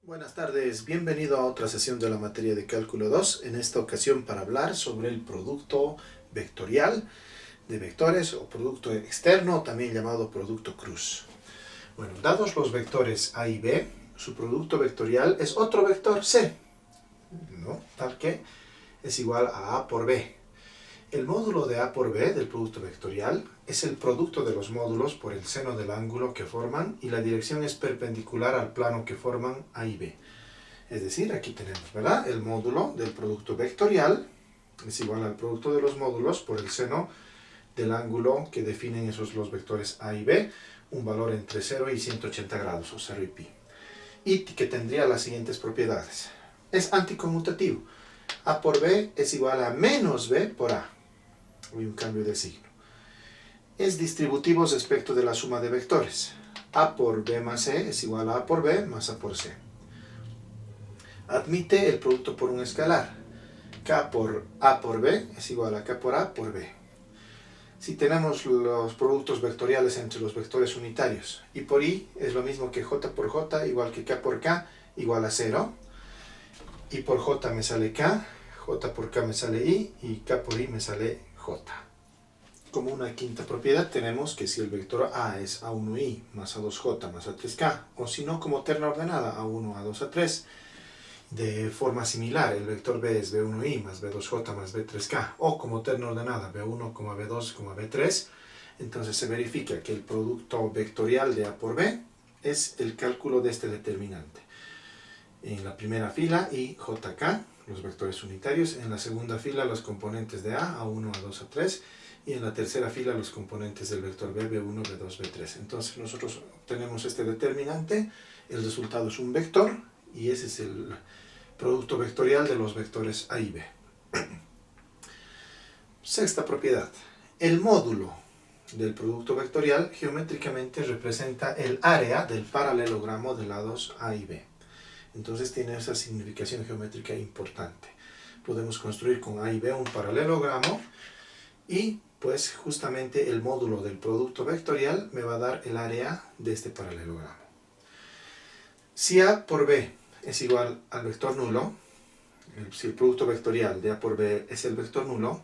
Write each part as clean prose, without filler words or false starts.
Buenas tardes, bienvenido a otra sesión de la materia de cálculo 2, en esta ocasión para hablar sobre el producto vectorial de vectores o producto externo, también llamado producto cruz. Bueno, dados los vectores A y B, su producto vectorial es otro vector C, ¿no? Tal que es igual a A por B. El módulo de A por B del producto vectorial es el producto de los módulos por el seno del ángulo que forman y la dirección es perpendicular al plano que forman A y B. Es decir, aquí tenemos, ¿verdad? El módulo del producto vectorial es igual al producto de los módulos por el seno del ángulo que definen los vectores A y B, un valor entre 0 y 180 grados, o 0 y pi. Y que tendría las siguientes propiedades. Es anticonmutativo. A por B es igual a menos B por A. Hay un cambio de signo. Es distributivo respecto de la suma de vectores. A por B más C es igual a A por B más A por C. Admite el producto por un escalar. K por A por B es igual a K por A por B. Si tenemos los productos vectoriales entre los vectores unitarios, I por I es lo mismo que J por J igual que K por K igual a 0. I por J me sale K, J por K me sale I y K por I me sale J. Como una quinta propiedad tenemos que si el vector A es A1I más A2J más A3K, o si no como terna ordenada A1, A2, A3, de forma similar el vector B es B1I más B2J más B3K, o como terna ordenada B1, B2, B3, entonces se verifica que el producto vectorial de A por B es el cálculo de este determinante. En la primera fila I, J, K, los vectores unitarios, en la segunda fila los componentes de A, A1, A2, A3, y en la tercera fila los componentes del vector B, B1, B2, B3. Entonces nosotros obtenemos este determinante, el resultado es un vector, y ese es el producto vectorial de los vectores A y B. Sexta propiedad. El módulo del producto vectorial geométricamente representa el área del paralelogramo de lados A y B. Entonces tiene esa significación geométrica importante. Podemos construir con A y B un paralelogramo y pues justamente el módulo del producto vectorial me va a dar el área de este paralelogramo. Si A por B es igual al vector nulo, si el producto vectorial de A por B es el vector nulo,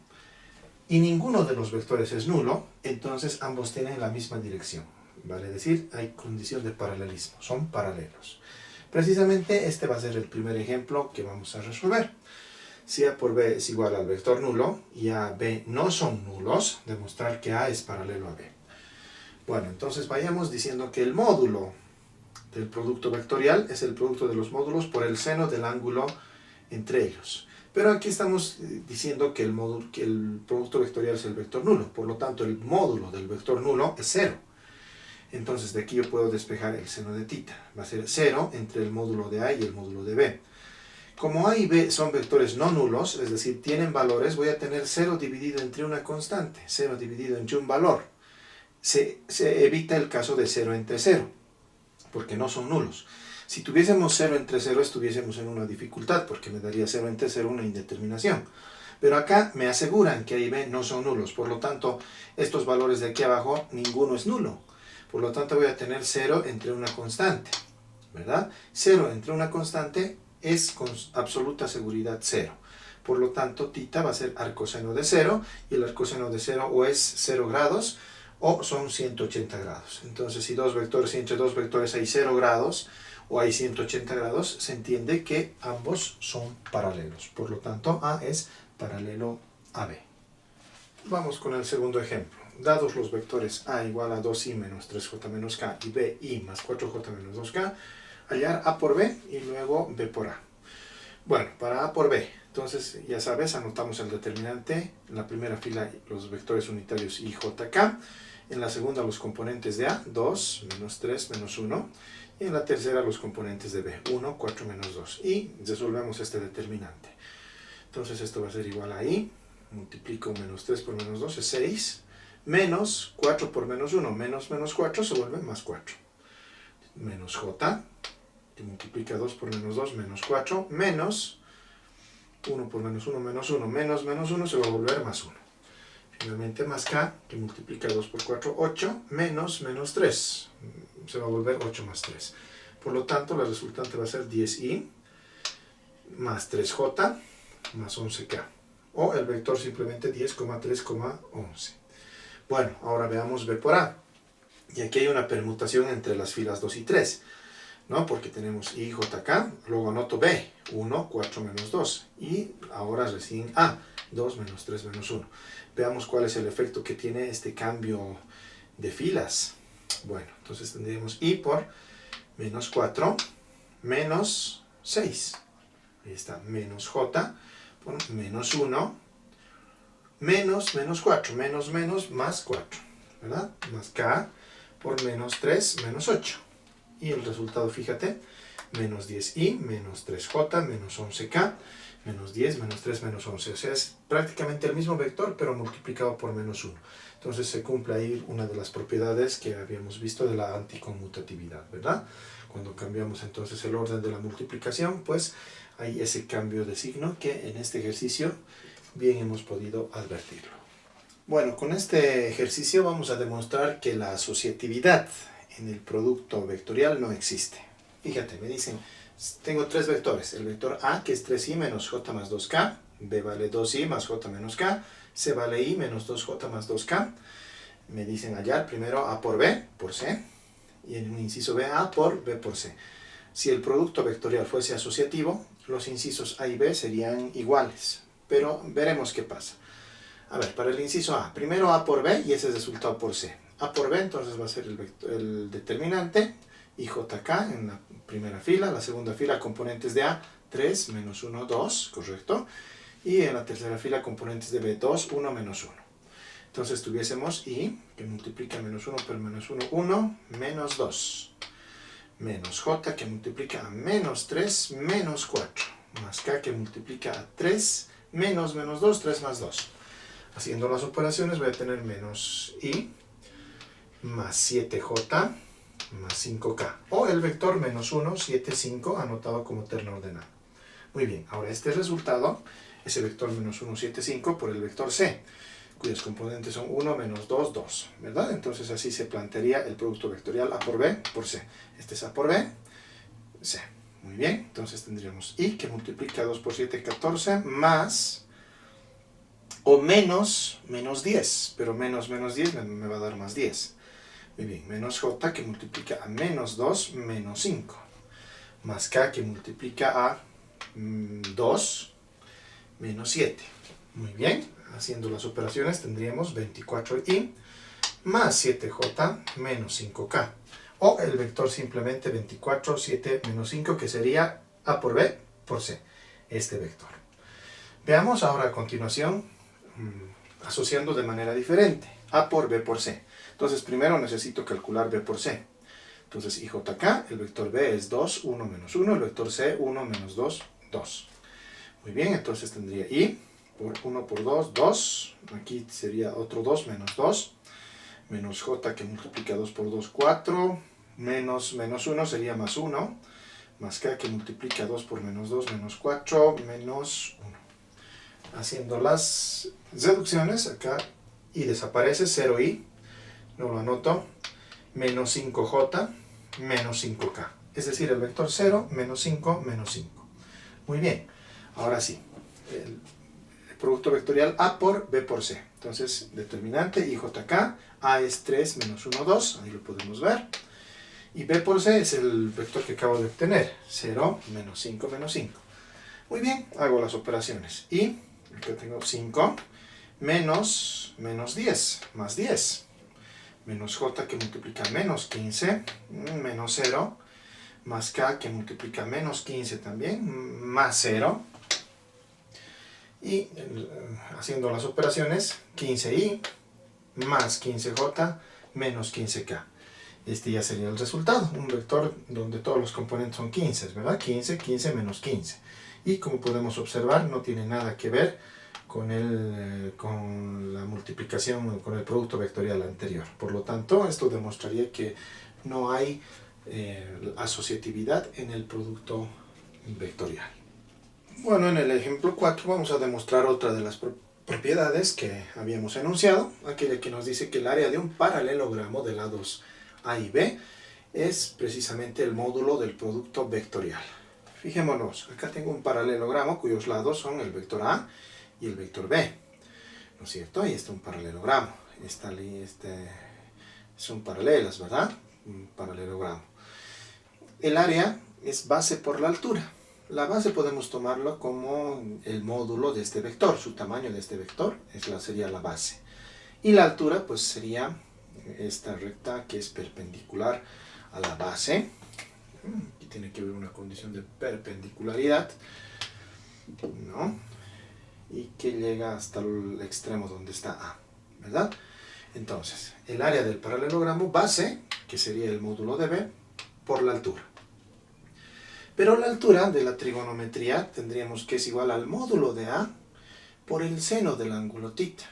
y ninguno de los vectores es nulo, entonces ambos tienen la misma dirección. Vale decir, hay condición de paralelismo, son paralelos. Precisamente este va a ser el primer ejemplo que vamos a resolver. Si A por B es igual al vector nulo y A, B no son nulos, demostrar que A es paralelo a B. Bueno, entonces vayamos diciendo que el módulo del producto vectorial es el producto de los módulos por el seno del ángulo entre ellos. Pero aquí estamos diciendo que el producto vectorial es el vector nulo, por lo tanto el módulo del vector nulo es 0. Entonces de aquí yo puedo despejar el seno de θ. Va a ser 0 entre el módulo de A y el módulo de B. Como A y B son vectores no nulos, es decir, tienen valores, voy a tener 0 dividido entre una constante, 0 dividido entre un valor. Se evita el caso de 0 entre 0, porque no son nulos. Si tuviésemos 0 entre 0, estuviésemos en una dificultad, porque me daría 0 entre 0 una indeterminación. Pero acá me aseguran que A y B no son nulos, por lo tanto, estos valores de aquí abajo, ninguno es nulo. Por lo tanto, voy a tener 0 entre una constante, ¿verdad? 0 entre una constante es con absoluta seguridad 0. Por lo tanto, θ va a ser arcoseno de 0, y el arcoseno de 0 o es 0 grados o son 180 grados. Entonces, si entre dos vectores hay 0 grados o hay 180 grados, se entiende que ambos son paralelos. Por lo tanto, A es paralelo a B. Vamos con el segundo ejemplo. Dados los vectores A igual a 2i menos 3j menos k y b i más 4j menos 2k, hallar A por B y luego B por A. Bueno, para A por B, entonces ya sabes, anotamos el determinante, en la primera fila los vectores unitarios i, j, k, en la segunda los componentes de A, 2, menos 3, menos 1, y en la tercera los componentes de B, 1, 4, menos 2, y resolvemos este determinante. Entonces esto va a ser igual a i, multiplico menos 3 por menos 2 es 6, menos 4 por menos 1, menos 4 se vuelve más 4. Menos j, que multiplica 2 por menos 2, menos 4, menos 1 por menos 1, menos 1, menos 1 se va a volver más 1. Finalmente más k, que multiplica 2 por 4, 8, menos 3, se va a volver 8 más 3. Por lo tanto, la resultante va a ser 10i más 3j más 11k. O el vector simplemente 10,3,11. Bueno, ahora veamos b por a. Y aquí hay una permutación entre las filas 2 y 3, ¿no? Porque tenemos i, j, k, luego anoto b, 1, 4 menos 2. Y ahora recién a, 2 menos 3 menos 1. Veamos cuál es el efecto que tiene este cambio de filas. Bueno, entonces tendríamos i por menos 4 menos 6. Ahí está, menos j por menos 1 menos 4. Menos más 4, ¿verdad? Más k por menos 3 menos 8. Y el resultado, fíjate, menos 10i menos 3j menos 11k menos 10 menos 3 menos 11. O sea, es prácticamente el mismo vector, pero multiplicado por menos 1. Entonces se cumple ahí una de las propiedades que habíamos visto de la anticonmutatividad, ¿verdad? Cuando cambiamos entonces el orden de la multiplicación, pues hay ese cambio de signo que en este ejercicio bien hemos podido advertirlo. Bueno, con este ejercicio vamos a demostrar que la asociatividad en el producto vectorial no existe. Fíjate, me dicen, tengo tres vectores. El vector A, que es 3i menos j más 2k. B vale 2i más j menos k. C vale i menos 2j más 2k. Me dicen hallar primero A por B por C. Y en un inciso B, A por B por C. Si el producto vectorial fuese asociativo, los incisos A y B serían iguales. Pero veremos qué pasa. A ver, para el inciso A, primero A por B y ese es resultado por C. A por B entonces va a ser el determinante, y jk en la primera fila, la segunda fila componentes de A, 3, menos 1, 2, correcto. Y en la tercera fila componentes de B, 2, 1, menos 1. Entonces tuviésemos I, que multiplica menos 1 por menos 1, 1, menos 2. Menos J, que multiplica a menos 3, menos 4. Más K, que multiplica a 3, menos 2, 3 más 2. Haciendo las operaciones voy a tener menos I más 7J más 5K. O el vector menos 1, 7, 5 anotado como terna ordenada. Muy bien, ahora este resultado, ese vector menos 1, 7, 5 por el vector C, cuyos componentes son 1, menos 2, 2, ¿verdad? Entonces así se plantearía el producto vectorial A por B por C. Este es A por B, C. Muy bien, entonces tendríamos I que multiplica 2 por 7, 14, más o menos 10, pero menos 10 me va a dar más 10. Muy bien, menos J que multiplica a menos 2, menos 5, más K que multiplica a 2, menos 7. Muy bien, haciendo las operaciones tendríamos 24i más 7j menos 5k. O el vector simplemente 24, 7, menos 5, que sería A por B por C, este vector. Veamos ahora a continuación, asociando de manera diferente, A por B por C. Entonces primero necesito calcular B por C. Entonces IJK, el vector B es 2, 1, menos 1, el vector C, 1, menos 2, 2. Muy bien, entonces tendría I por 1 por 2, 2. Aquí sería otro 2, menos 2. Menos J que multiplica 2 por 2, 4. Menos 1 sería más 1. Más K que multiplica 2 por menos 2, menos 4, menos 1. Haciendo las reducciones, acá I desaparece, 0i. No lo anoto. Menos 5j, menos 5k. Es decir, el vector 0, menos 5, menos 5. Muy bien. Ahora sí. El producto vectorial A por B por C. Entonces, determinante IJK. A es 3 menos 1, 2. Ahí lo podemos ver. Y B por C es el vector que acabo de obtener. 0, menos 5, menos 5. Muy bien. Hago las operaciones. Y acá tengo 5 menos 10. Más 10. Menos J que multiplica menos 15, menos 0, más K que multiplica menos 15 también, más 0. Y haciendo las operaciones, 15i más 15j menos 15k. Este ya sería el resultado, un vector donde todos los componentes son 15, ¿verdad? 15, 15 menos 15. Y como podemos observar, no tiene nada que ver con la multiplicación, con el producto vectorial anterior. Por lo tanto, esto demostraría que no hay asociatividad en el producto vectorial. Bueno, en el ejemplo 4 vamos a demostrar otra de las propiedades que habíamos enunciado, aquella que nos dice que el área de un paralelogramo de lados A y B es precisamente el módulo del producto vectorial. Fijémonos, acá tengo un paralelogramo cuyos lados son el vector A y el vector B, ¿no es cierto? Y este es un paralelogramo, son paralelas, ¿verdad? Un paralelogramo. El área es base por la altura. La base podemos tomarlo como el módulo de este vector, su tamaño de este vector sería la base. Y la altura pues sería esta recta que es perpendicular a la base. Aquí tiene que haber una condición de perpendicularidad, ¿no? Y que llega hasta el extremo donde está A, ¿verdad? Entonces, el área del paralelogramo base, que sería el módulo de B, por la altura. Pero la altura de la trigonometría tendríamos que es igual al módulo de A por el seno del ángulo θ,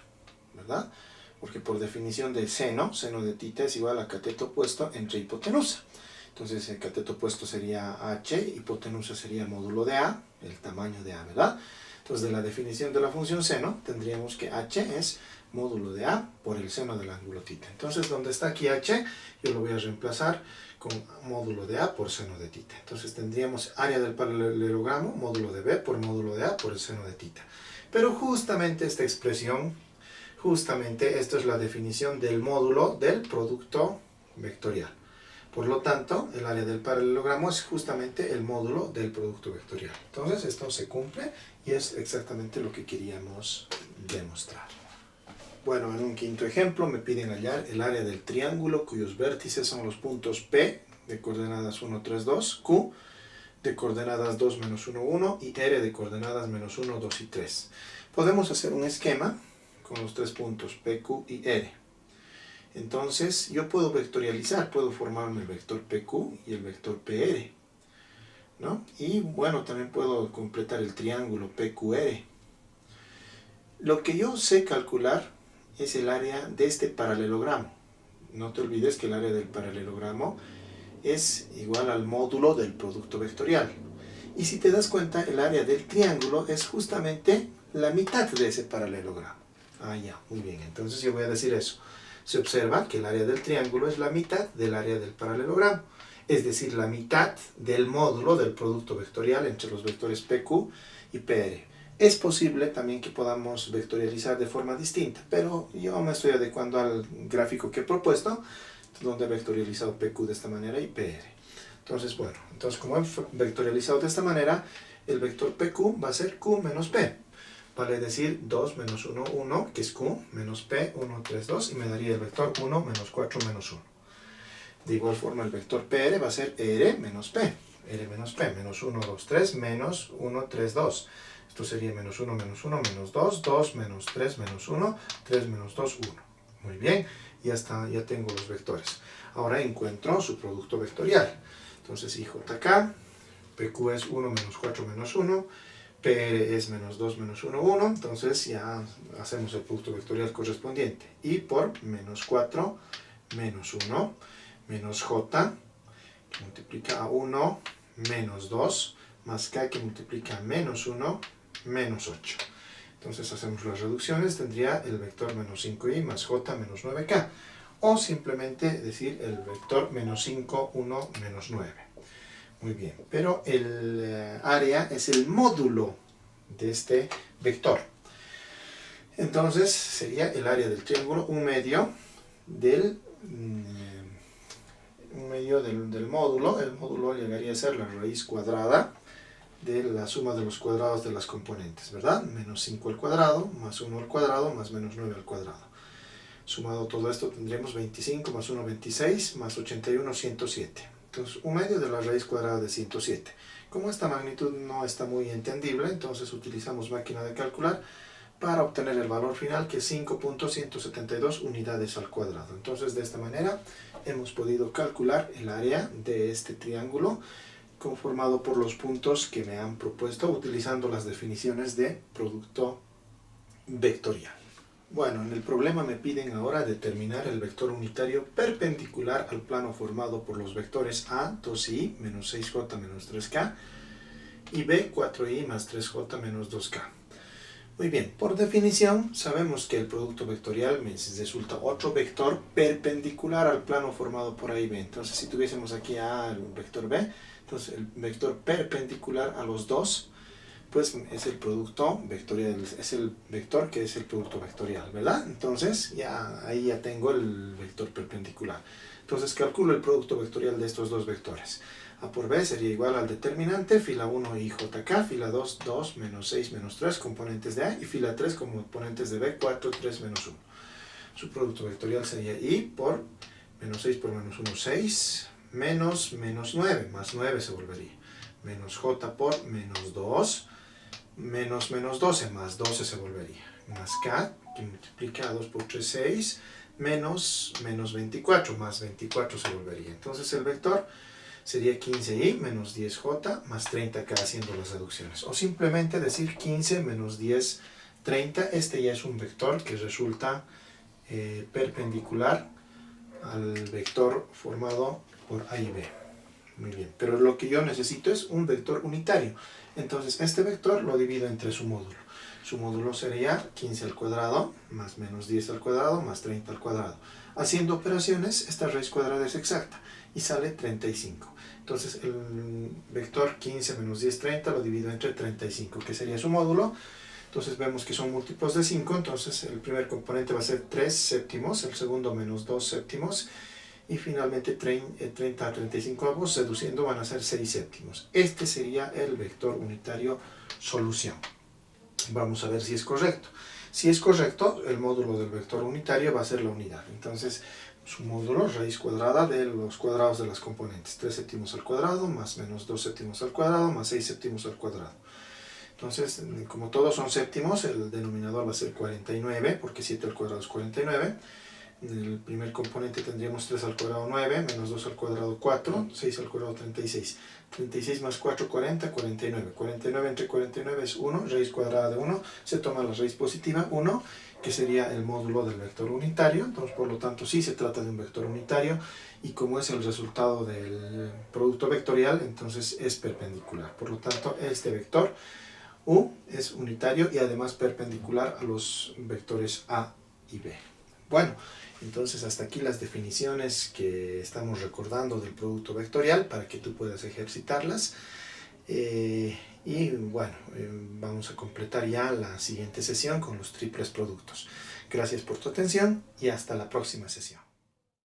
¿verdad? Porque por definición de seno de θ es igual a cateto opuesto entre hipotenusa. Entonces el cateto opuesto sería h, hipotenusa sería módulo de A, el tamaño de A, ¿verdad? Entonces de la definición de la función seno tendríamos que h es módulo de A por el seno del ángulo θ. Entonces donde está aquí h, yo lo voy a reemplazar con módulo de A por seno de θ. Entonces tendríamos área del paralelogramo, módulo de B por módulo de A por el seno de θ. Pero justamente esta expresión, esto es la definición del módulo del producto vectorial. Por lo tanto, el área del paralelogramo es justamente el módulo del producto vectorial. Entonces esto se cumple y es exactamente lo que queríamos demostrar. Bueno, en un quinto ejemplo me piden hallar el área del triángulo cuyos vértices son los puntos P de coordenadas 1, 3, 2, Q de coordenadas 2, menos 1, 1 y R de coordenadas menos 1, 2 y 3. Podemos hacer un esquema con los tres puntos P, Q y R. Entonces yo puedo vectorializar, puedo formarme el vector PQ y el vector PR, ¿no? Y bueno, también puedo completar el triángulo PQR. Lo que yo sé calcular es el área de este paralelogramo. No te olvides que el área del paralelogramo es igual al módulo del producto vectorial. Y si te das cuenta, el área del triángulo es justamente la mitad de ese paralelogramo. Ah, ya, muy bien. Entonces yo voy a decir eso. Se observa que el área del triángulo es la mitad del área del paralelogramo. Es decir, la mitad del módulo del producto vectorial entre los vectores PQ y PR. Es posible también que podamos vectorializar de forma distinta, pero yo me estoy adecuando al gráfico que he propuesto, donde he vectorializado PQ de esta manera y PR. Entonces, bueno, como he vectorializado de esta manera, el vector PQ va a ser Q menos P. Vale decir 2 menos 1, 1, que es Q, menos P, 1, 3, 2, y me daría el vector 1 menos 4 menos 1. De igual forma, el vector PR va a ser R menos P. R menos P, menos 1, 2, 3, menos 1, 3, 2. Esto sería menos 1, menos 1, menos 2, 2, menos 3, menos 1, 3, menos 2, 1. Muy bien, ya tengo los vectores. Ahora encuentro su producto vectorial. Entonces, IJK, PQ es 1 menos 4 menos 1, PR es menos 2 menos 1, 1. Entonces ya hacemos el producto vectorial correspondiente. Y por menos 4 menos 1 menos J, que multiplica a 1, menos 2, más K, que multiplica a menos 1, menos 8. Entonces hacemos las reducciones, tendría el vector menos 5i más j menos 9k. O simplemente decir el vector menos 5, 1, menos 9. Muy bien, pero el área es el módulo de este vector. Entonces sería el área del triángulo un medio del módulo. El módulo llegaría a ser la raíz cuadrada de la suma de los cuadrados de las componentes, ¿verdad? Menos 5 al cuadrado, más 1 al cuadrado, más menos 9 al cuadrado. Sumado todo esto tendremos 25 más 1, 26, más 81, 107. Entonces, un medio de la raíz cuadrada de 107. Como esta magnitud no está muy entendible, entonces utilizamos máquina de calcular para obtener el valor final, que es 5.172 unidades al cuadrado. Entonces, de esta manera hemos podido calcular el área de este triángulo conformado por los puntos que me han propuesto utilizando las definiciones de producto vectorial. Bueno, en el problema me piden ahora determinar el vector unitario perpendicular al plano formado por los vectores A, 2i, menos 6j menos 3k, y B, 4i más 3j menos 2k. Muy bien, por definición sabemos que el producto vectorial me resulta otro vector perpendicular al plano formado por A y B. Entonces si tuviésemos aquí A, el vector B, entonces el vector perpendicular a los dos, pues es el producto vectorial, es el vector que es el producto vectorial, ¿verdad? Entonces ahí ya tengo el vector perpendicular. Entonces calculo el producto vectorial de estos dos vectores. A por B sería igual al determinante, fila 1 i jk, fila 2, 2, menos 6, menos 3, componentes de A, y fila 3 componentes de B, 4, 3, menos 1. Su producto vectorial sería I por menos 6 por menos 1, 6, menos 9, más 9 se volvería. Menos J por menos 2, menos 12, más 12 se volvería. Más K, que multiplica a 2 por 3, 6, menos 24, más 24 se volvería. Entonces el vector sería 15i menos 10j más 30k haciendo las reducciones. O simplemente decir 15 menos 10, 30. Este ya es un vector que resulta perpendicular al vector formado por A y B. Muy bien, pero lo que yo necesito es un vector unitario. Entonces este vector lo divido entre su módulo. Su módulo sería 15 al cuadrado más menos 10 al cuadrado más 30 al cuadrado. Haciendo operaciones, esta raíz cuadrada es exacta y sale 35. Entonces el vector 15 menos 10, 30 lo divido entre 35, que sería su módulo. Entonces vemos que son múltiplos de 5, entonces el primer componente va a ser 3 séptimos, el segundo menos 2 séptimos, y finalmente 30 a 35 avos, reduciendo, van a ser 6 séptimos. Este sería el vector unitario solución. Vamos a ver si es correcto. Si es correcto, el módulo del vector unitario va a ser la unidad. Entonces, su módulo, raíz cuadrada de los cuadrados de las componentes. 3 séptimos al cuadrado, más menos 2 séptimos al cuadrado, más 6 séptimos al cuadrado. Entonces, como todos son séptimos, el denominador va a ser 49, porque 7 al cuadrado es 49. En el primer componente tendríamos 3 al cuadrado 9, menos 2 al cuadrado 4, 6 al cuadrado 36. 36 más 4, 40, 49. 49 entre 49 es 1, raíz cuadrada de 1, se toma la raíz positiva, 1, que sería el módulo del vector unitario. Entonces, por lo tanto, sí se trata de un vector unitario, y como es el resultado del producto vectorial, entonces es perpendicular. Por lo tanto, este vector U es unitario y además perpendicular a los vectores A y B. Bueno, entonces hasta aquí las definiciones que estamos recordando del producto vectorial para que tú puedas ejercitarlas. Y bueno, vamos a completar ya la siguiente sesión con los triples productos. Gracias por tu atención y hasta la próxima sesión.